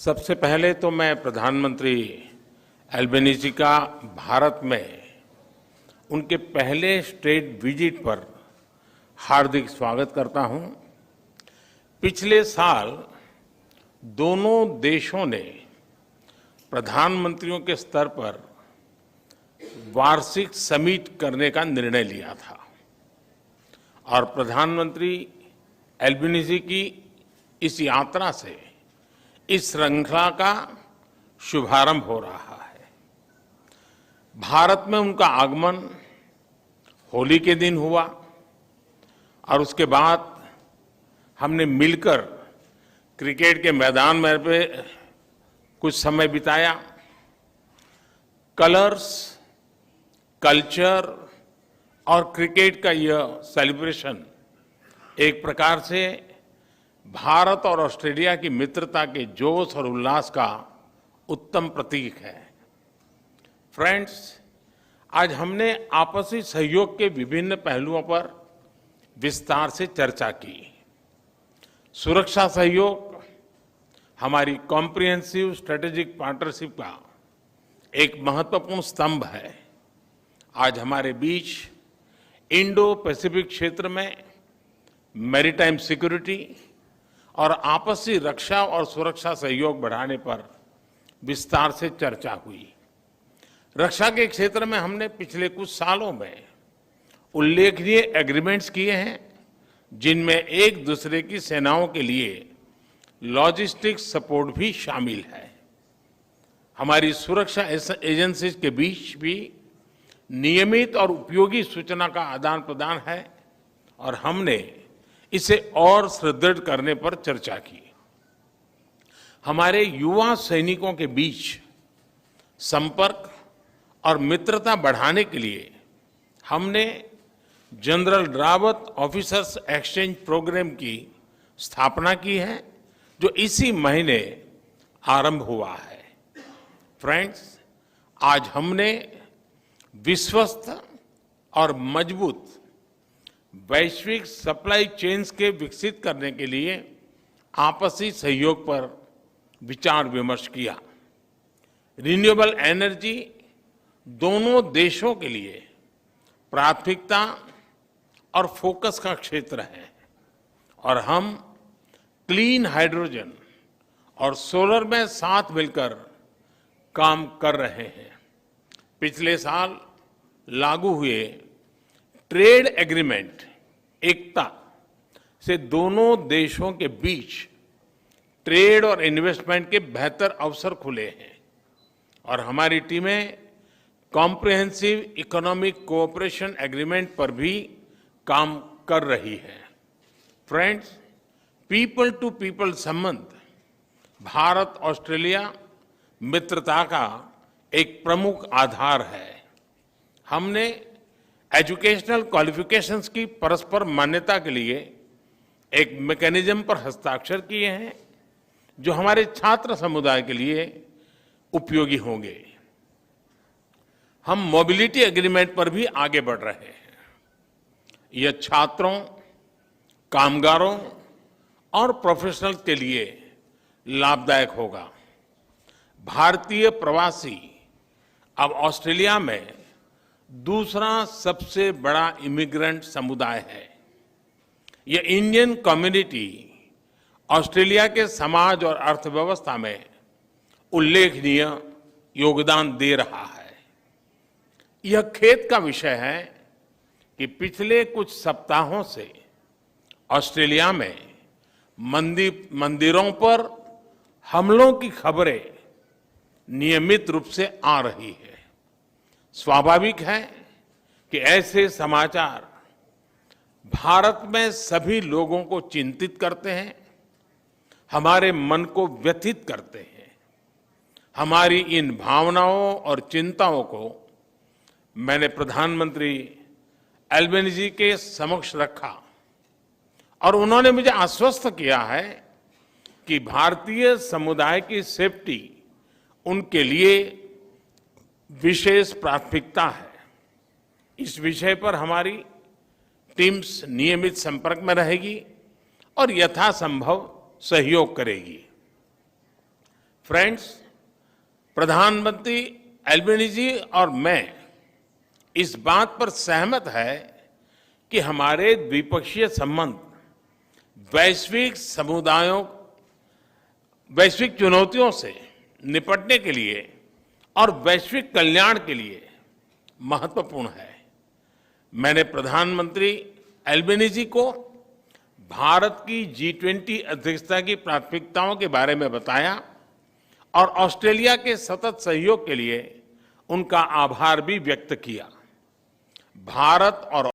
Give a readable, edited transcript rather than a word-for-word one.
सबसे पहले तो मैं प्रधानमंत्री अल्बेनीजी का भारत में उनके पहले स्टेट विजिट पर हार्दिक स्वागत करता हूं। पिछले साल दोनों देशों ने प्रधानमंत्रियों के स्तर पर वार्षिक समिट करने का निर्णय लिया था और प्रधानमंत्री अल्बेनीजी की इस यात्रा से इस श्रृंखला का शुभारंभ हो रहा है। भारत में उनका आगमन होली के दिन हुआ और उसके बाद हमने मिलकर क्रिकेट के मैदान में पे कुछ समय बिताया। कलर्स, कल्चर और क्रिकेट का यह सेलिब्रेशन एक प्रकार से भारत और ऑस्ट्रेलिया की मित्रता के जोश और उल्लास का उत्तम प्रतीक है। फ्रेंड्स, आज हमने आपसी सहयोग के विभिन्न पहलुओं पर विस्तार से चर्चा की। सुरक्षा सहयोग हमारी कॉम्प्रिहेंसिव स्ट्रेटेजिक पार्टनरशिप का एक महत्वपूर्ण स्तंभ है। आज हमारे बीच इंडो पैसिफिक क्षेत्र में मैरीटाइम सिक्योरिटी और आपसी रक्षा और सुरक्षा सहयोग बढ़ाने पर विस्तार से चर्चा हुई। रक्षा के क्षेत्र में हमने पिछले कुछ सालों में उल्लेखनीय एग्रीमेंट्स किए हैं, जिनमें एक दूसरे की सेनाओं के लिए लॉजिस्टिक सपोर्ट भी शामिल है। हमारी सुरक्षा एजेंसीज के बीच भी नियमित और उपयोगी सूचना का आदान प्रदान है और हमने इसे और सुदृढ़ करने पर चर्चा की। हमारे युवा सैनिकों के बीच संपर्क और मित्रता बढ़ाने के लिए हमने general Rawat officers exchange programme की स्थापना की है, जो इसी महीने आरंभ हुआ है। फ्रेंड्स, आज हमने विश्वस्त और मजबूत वैश्विक सप्लाई चेन्स के विकसित करने के लिए आपसी सहयोग पर विचार विमर्श किया। रिन्यूएबल एनर्जी दोनों देशों के लिए प्राथमिकता और फोकस का क्षेत्र है और हम क्लीन हाइड्रोजन और सोलर में साथ मिलकर काम कर रहे हैं। पिछले साल लागू हुए ट्रेड एग्रीमेंट एकता से दोनों देशों के बीच ट्रेड और इन्वेस्टमेंट के बेहतर अवसर खुले हैं और हमारी टीमें कॉम्प्रिहेंसिव इकोनॉमिक कोऑपरेशन एग्रीमेंट पर भी काम कर रही है। फ्रेंड्स, पीपल टू पीपल संबंध भारत ऑस्ट्रेलिया मित्रता का एक प्रमुख आधार है। हमने एजुकेशनल क्वालिफिकेशंस की परस्पर मान्यता के लिए एक मैकेनिज्म पर हस्ताक्षर किए हैं, जो हमारे छात्र समुदाय के लिए उपयोगी होंगे। हम मोबिलिटी एग्रीमेंट पर भी आगे बढ़ रहे हैं। यह छात्रों, कामगारों और प्रोफेशनल्स के लिए लाभदायक होगा। भारतीय प्रवासी अब ऑस्ट्रेलिया में दूसरा सबसे बड़ा इमिग्रेंट समुदाय है। यह इंडियन कम्युनिटी ऑस्ट्रेलिया के समाज और अर्थव्यवस्था में उल्लेखनीय योगदान दे रहा है। यह खेद का विषय है कि पिछले कुछ सप्ताहों से ऑस्ट्रेलिया में मंदिरों पर हमलों की खबरें नियमित रूप से आ रही है। स्वाभाविक है कि ऐसे समाचार भारत में सभी लोगों को चिंतित करते हैं, हमारे मन को व्यथित करते हैं। हमारी इन भावनाओं और चिंताओं को मैंने प्रधानमंत्री अल्बेनीजी के समक्ष रखा और उन्होंने मुझे आश्वस्त किया है कि भारतीय समुदाय की सेफ्टी उनके लिए विशेष प्राथमिकता है। इस विषय पर हमारी टीम्स नियमित संपर्क में रहेगी और यथासंभव सहयोग करेगी। फ्रेंड्स, प्रधानमंत्री एल्बेनीजी और मैं इस बात पर सहमत है कि हमारे द्विपक्षीय संबंध वैश्विक चुनौतियों से निपटने के लिए और वैश्विक कल्याण के लिए महत्वपूर्ण है। मैंने प्रधानमंत्री एल्बेनीजी को भारत की G20 अध्यक्षता की प्राथमिकताओं के बारे में बताया और ऑस्ट्रेलिया के सतत सहयोग के लिए उनका आभार भी व्यक्त किया। भारत और